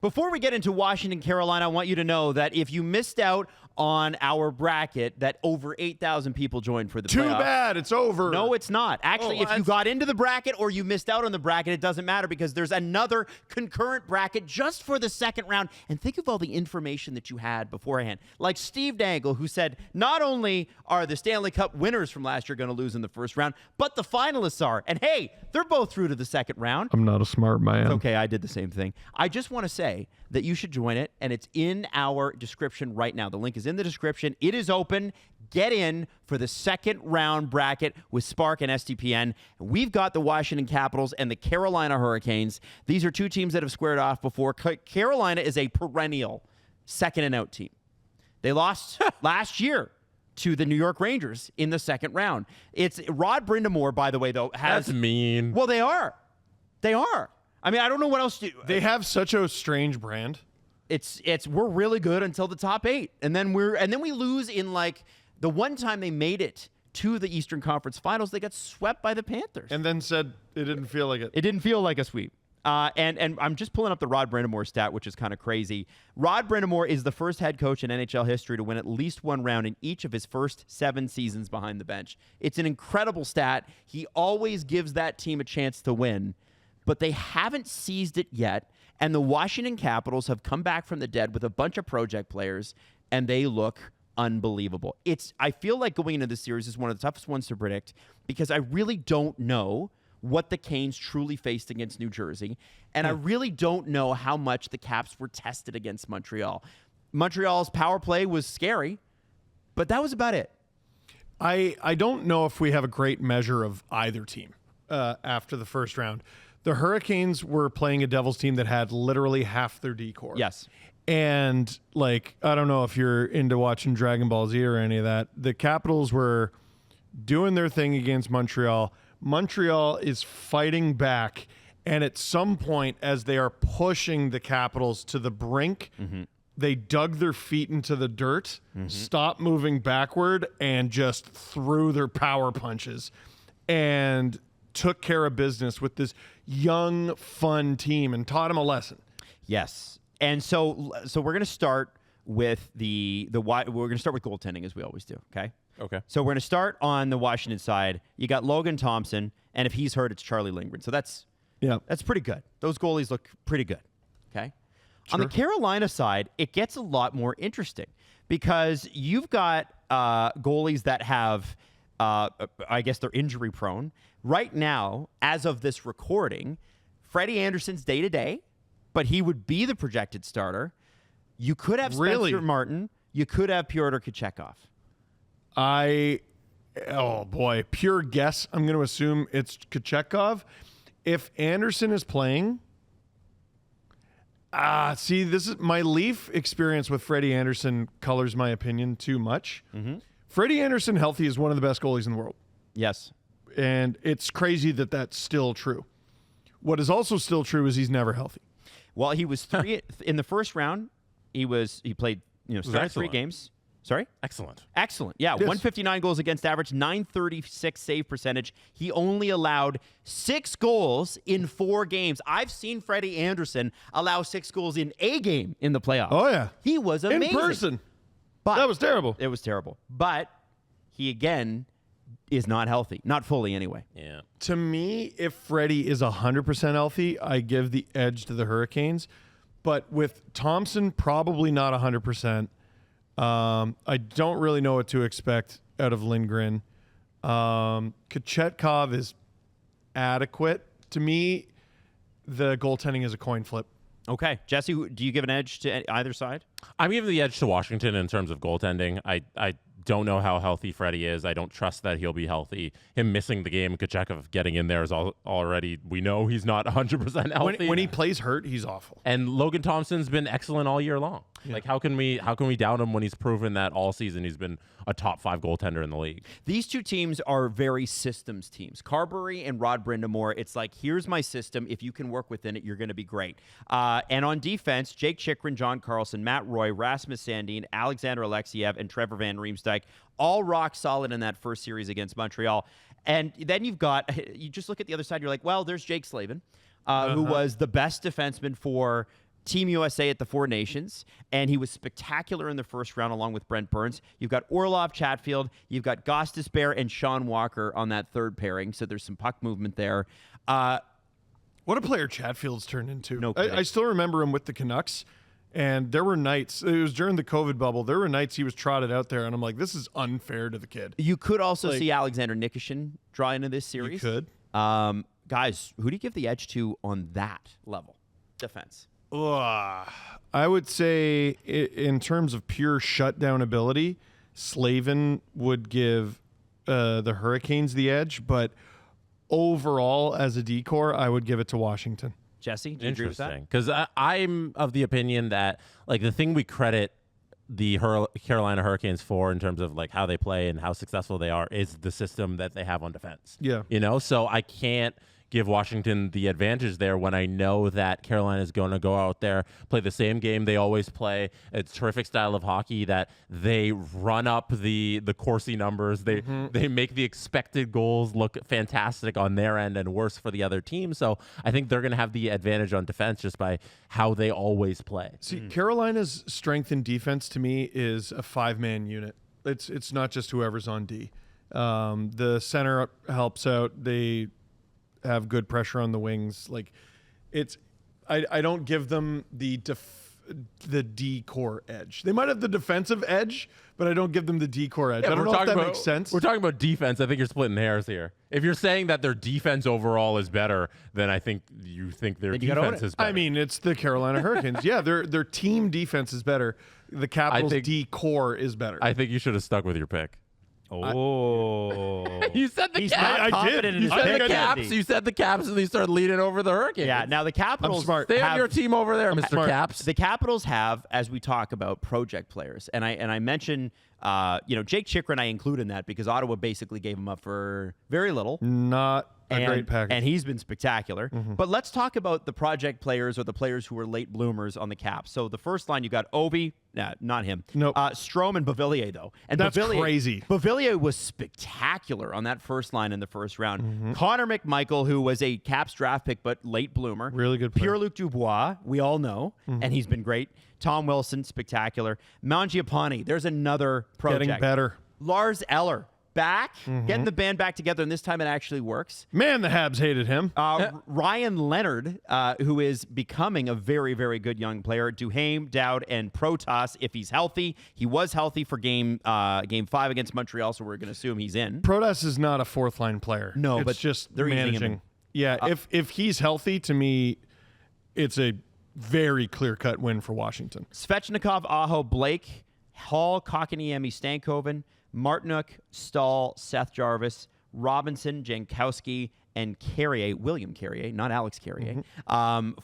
Before we get into Washington, Carolina, I want you to know that if you missed out on our bracket, that over 8,000 people joined for the playoffs. Too bad. It's over. No, it's not. Actually, if you got into the bracket or you missed out on the bracket, it doesn't matter because there's another concurrent bracket just for the second round. And think of all the information that you had beforehand. Like Steve Dangle, who said not only are the Stanley Cup winners from last year going to lose in the first round, but the finalists are. And hey, they're both through to the second round. I'm not a smart man. It's okay, I did the same thing. I just want to say that you should join it, and it's in our description right now. The link is in the description. It is open. Get in for the second round bracket with Spark and STPN. We've got the Washington Capitals and the Carolina Hurricanes. These are two teams that have squared off before. Carolina is a perennial second and out team. They lost last year to the New York Rangers in the second round. It's Rod Brind'Amour, by the way, though, has... That's mean. Well, they are. They are. I mean, I don't know what else to do. They have such a strange brand. It's we're really good until the top 8. And then we lose in like the one time they made it to the Eastern Conference Finals, they got swept by the Panthers. And then said it didn't feel like it. It didn't feel like a sweep. And I'm just pulling up the Rod Brind'Amour stat, which is kind of crazy. Rod Brind'Amour is the first head coach in NHL history to win at least one round in each of his first 7 seasons behind the bench. It's an incredible stat. He always gives that team a chance to win, but they haven't seized it yet. And the Washington Capitals have come back from the dead with a bunch of project players, and they look unbelievable. I feel like going into this series is one of the toughest ones to predict because I really don't know what the Canes truly faced against New Jersey, and I really don't know how much the Caps were tested against Montreal. Montreal's power play was scary, but that was about it. I don't know if we have a great measure of either team after the first round. The Hurricanes were playing a Devils team that had literally half their D-core. Yes. And, like, I don't know if you're into watching Dragon Ball Z or any of that. The Capitals were doing their thing against Montreal. Montreal is fighting back. And at some point, as they are pushing the Capitals to the brink, they dug their feet into the dirt, stopped moving backward, and just threw their power punches. And took care of business with this young, fun team and taught them a lesson. Yes. And so we're going to start with we're going to start with goaltending as we always do, okay? Okay. So we're going to start on the Washington side. You got Logan Thompson, and if he's hurt, it's Charlie Lindgren. So that's pretty good. Those goalies look pretty good, okay? Sure. On the Carolina side, it gets a lot more interesting because you've got goalies that have I guess they're injury prone. Right now, as of this recording, Freddie Anderson's day-to-day, but he would be the projected starter. You could have Spencer Martin. You could have Pyotr Kochetkov. Oh boy, pure guess. I'm going to assume it's Kochetkov. If Anderson is playing, see, this is my Leaf experience with Freddie Anderson colors my opinion too much. Freddie Anderson healthy is one of the best goalies in the world. Yes. And it's crazy that that's still true. What is also still true is he's never healthy. Well, he was 3 in the first round. He played, started 3 games. Sorry? Excellent. Yeah, yes. 159 goals against average, 936 save percentage. He only allowed 6 goals in 4 games. I've seen Freddie Anderson allow 6 goals in a game in the playoffs. Oh, yeah. He was amazing. In person. But that was terrible. It was terrible. But he, again, is not healthy. Not fully, anyway. Yeah. To me, if Freddie is 100% healthy, I give the edge to the Hurricanes. But with Thompson probably not 100%, I don't really know what to expect out of Lindgren. Kochetkov is adequate. To me, the goaltending is a coin flip. Okay. Jesse, do you give an edge to either side? I'm giving the edge to Washington in terms of goaltending. I don't know how healthy Freddie is. I don't trust that he'll be healthy. Him missing the game, Kochetkov getting in there is already, we know he's not 100% healthy. When he plays hurt, he's awful. And Logan Thompson's been excellent all year long. Yeah. Like, how can we doubt him when he's proven that all season he's been a top 5 goaltender in the league? These two teams are very systems teams. Carberry and Rod Brind'Amour, it's like, here's my system. If you can work within it, you're going to be great. And on defense, Jake Chychrun, John Carlson, Matt Roy, Rasmus Sandin, Alexander Alexiev, and Trevor Van Riemsdyk, all rock solid in that first series against Montreal. And then you just look at the other side, you're like, well, there's Jake Slavin, who was the best defenseman for Team USA at the Four Nations, and he was spectacular in the first round along with Brent Burns. You've got Orlov Chatfield, you've got Gostis Bear and Sean Walker on that third pairing, so there's some puck movement there. What a player Chatfield's turned into. No kidding. I still remember him with the Canucks, and there were nights, it was during the COVID bubble, there were nights he was trotted out there, and I'm like, this is unfair to the kid. You could also see Alexander Nikishin draw into this series. You could. Guys, who do you give the edge to on that level? Defense. I would say in terms of pure shutdown ability, Slavin would give the Hurricanes the edge, but overall as a decor, I would give it to Washington. Jesse, do you agree with that? Interesting, because I'm of the opinion that like the thing we credit the Carolina Hurricanes for in terms of like how they play and how successful they are is the system that they have on defense. Yeah. You know, so I can't give Washington the advantage there when I know that Carolina is going to go out there, play the same game they always play. It's a terrific style of hockey that they run up the Corsi numbers. They make the expected goals look fantastic on their end and worse for the other team. So I think they're going to have the advantage on defense just by how they always play. See, Carolina's strength in defense to me is a 5-man unit. It's not just whoever's on D. The center helps out. They have good pressure on the wings. Like I don't give them the D-core edge. They might have the defensive edge, but I don't give them the D-core edge. I don't know if that makes sense. We're talking about defense. I think you're splitting hairs here. If you're saying that their defense overall is better, then I think you think their defense is better. I mean, it's the Carolina Hurricanes. Yeah, their team defense is better. The Capitals' D-core is better. I think you should have stuck with your pick. Oh. You said the He's Caps. not confident in You his said pick, the is Caps. he? You said the Caps, and they started leading over the Hurricanes. Yeah, now the Capitals I'm smart. Stay on have your team over there, Mr. smart. Caps. The Capitals have, as we talk about project players, and I mentioned, Jake Chychrun I include in that because Ottawa basically gave him up for very little. Not a great package. And he's been spectacular. But let's talk about the project players or the players who were late bloomers on the Caps. So the first line, you got Ovi. Nah, not him. Nope. Strome and Bavillier, though. And That's Bavillier, crazy. Bavillier was spectacular on that first line in the first round. Connor McMichael, who was a Caps draft pick but late bloomer. Really good player. Pierre-Luc Dubois, we all know, and he's been great. Tom Wilson, spectacular. Mangiapane, there's another project. Getting better. Lars Eller, back, getting the band back together, and this time it actually works. Man, the Habs hated him. Ryan Leonard, who is becoming a very, very good young player. Duhaime, Dowd, and Protas, if he's healthy. He was healthy for game 5 against Montreal, so we're going to assume he's in. Protas is not a fourth-line player. No, it's but just they're using managing. him. Yeah, if he's healthy, to me, it's a very clear-cut win for Washington. Svechnikov, Aho, Blake, Hall, Kotkaniemi, Stankoven, Martinuk, Stahl, Seth Jarvis, Robinson, Jankowski, and Carrier, William Carrier, not Alex Carrier.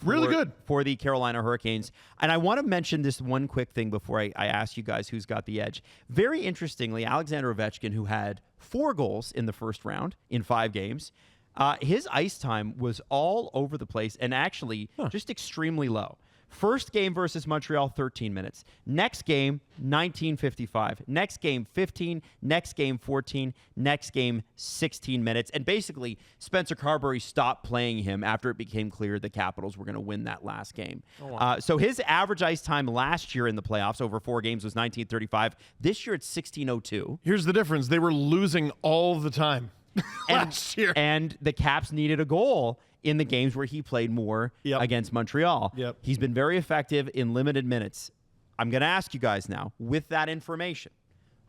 Really good. For the Carolina Hurricanes. And I want to mention this one quick thing before I ask you guys who's got the edge. Very interestingly, Alexander Ovechkin, who had 4 goals in the first round in 5 games, his ice time was all over the place and actually just extremely low. First game versus Montreal, 13 minutes. Next game, 19:55. Next game, 15. Next game, 14. Next game, 16 minutes. And basically, Spencer Carberry stopped playing him after it became clear the Capitals were going to win that last game. So his average ice time last year in the playoffs over 4 games was 19:35. This year, it's 16:02. Here's the difference. They were losing all the time last year. And the Caps needed a goal in the games where he played more against Montreal. Yep. He's been very effective in limited minutes. I'm going to ask you guys now, with that information,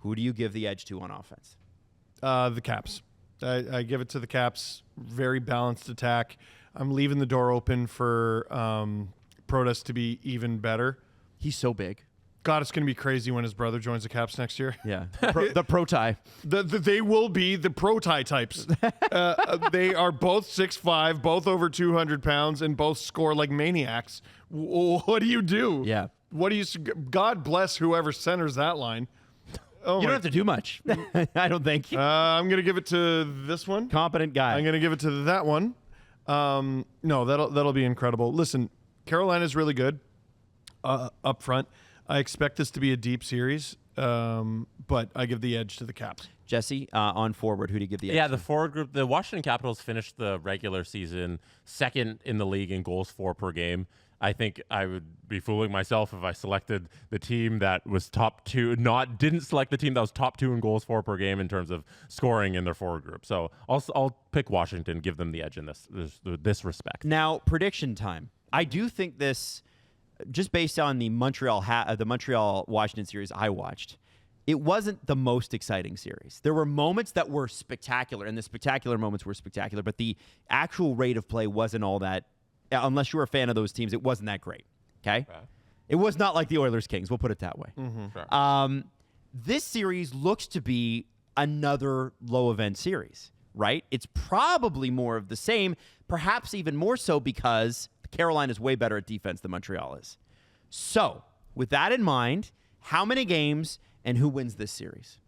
who do you give the edge to on offense? The Caps. I give it to the Caps. Very balanced attack. I'm leaving the door open for Protas to be even better. He's so big. God, it's going to be crazy when his brother joins the Caps next year. Yeah, the pro-tie. They will be the pro-tie types. They are both 6'5", both over 200 pounds, and both score like maniacs. What do you do? Yeah. What do you? God bless whoever centers that line. Oh, You don't have to do much, I don't think. I'm going to give it to this one. Competent guy. I'm going to give it to that one. No, that'll be incredible. Listen, Carolina's really good up front. I expect this to be a deep series, but I give the edge to the Caps. Jesse, on forward, who do you give the edge Yeah, to? the forward group, the Washington Capitals finished the regular season second in the league in goals for per game. I think I would be fooling myself if I selected the team that was top 2, didn't select the team that was top 2 in goals for per game in terms of scoring in their forward group. So I'll pick Washington, give them the edge in this respect. Now, prediction time. I do think this, just based on the Montreal Washington series I watched, it wasn't the most exciting series. There were moments that were spectacular, and the spectacular moments were spectacular, but the actual rate of play wasn't all that. Unless you were a fan of those teams, it wasn't that great. Okay? It was not like the Oilers Kings. We'll put it that way. Sure. This series looks to be another low event series, right? It's probably more of the same, perhaps even more so because Carolina is way better at defense than Montreal is. So, with that in mind, how many games and who wins this series?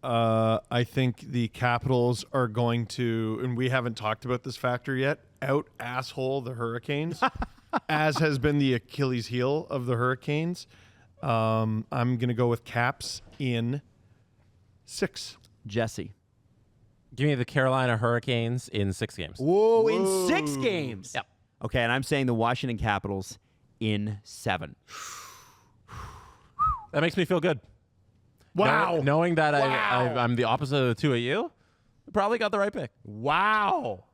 I think the Capitals are going to, and we haven't talked about this factor yet, out-asshole the Hurricanes, as has been the Achilles heel of the Hurricanes. I'm going to go with Caps in 6. Jesse. Give me the Carolina Hurricanes in 6 games. Whoa, in 6 games? Yep. Okay, and I'm saying the Washington Capitals in 7. That makes me feel good. Wow. Knowing that I'm the opposite of the two of you, probably got the right pick. Wow.